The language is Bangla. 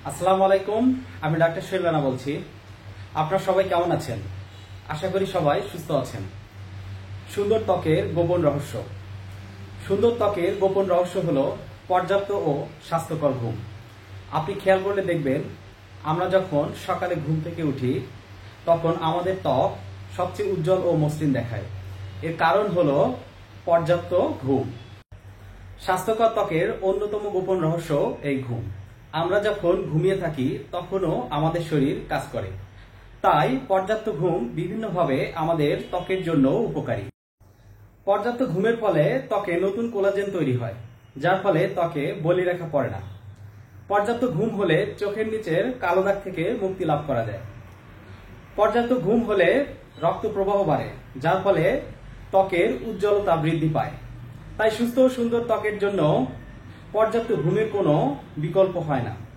আসসালামু আলাইকুম। আমি ডাক্তার সোহেল রানা বলছি। আপনারা সবাই কেমন আছেন? আশা করি সবাই সুস্থ আছেন। সুন্দর ত্বকের গোপন রহস্য। সুন্দর ত্বকের গোপন রহস্য হলো পর্যাপ্ত ও স্বাস্থ্যকর ঘুম। আপনি খেয়াল করলে দেখবেন, আমরা যখন সকালে ঘুম থেকে উঠি তখন আমাদের ত্বক সবচেয়ে উজ্জ্বল ও মসৃণ দেখায়। এর কারণ হলো পর্যাপ্ত ঘুম। স্বাস্থ্যকর ত্বকের অন্যতম গোপন রহস্য এই ঘুম। আমরা যখন ঘুমিয়ে থাকি তখনও আমাদের শরীর কাজ করে। তাই পর্যাপ্ত ঘুম বিভিন্নভাবে আমাদের ত্বকের জন্য উপকারী। পর্যাপ্ত ঘুমের ফলে ত্বকে নতুন কোলাজেন তৈরি হয়, যার ফলে ত্বকে বলিরেখা পড়ে না। পর্যাপ্ত ঘুম হলে চোখের নিচের কালো দাগ থেকে মুক্তি লাভ করা যায়। পর্যাপ্ত ঘুম হলে রক্ত প্রবাহ বাড়ে, যার ফলে ত্বকের উজ্জ্বলতা বৃদ্ধি পায়। তাই সুস্থ ও সুন্দর ত্বকের জন্য পর্যাপ্ত ঘুমের কোনো বিকল্প হয় না।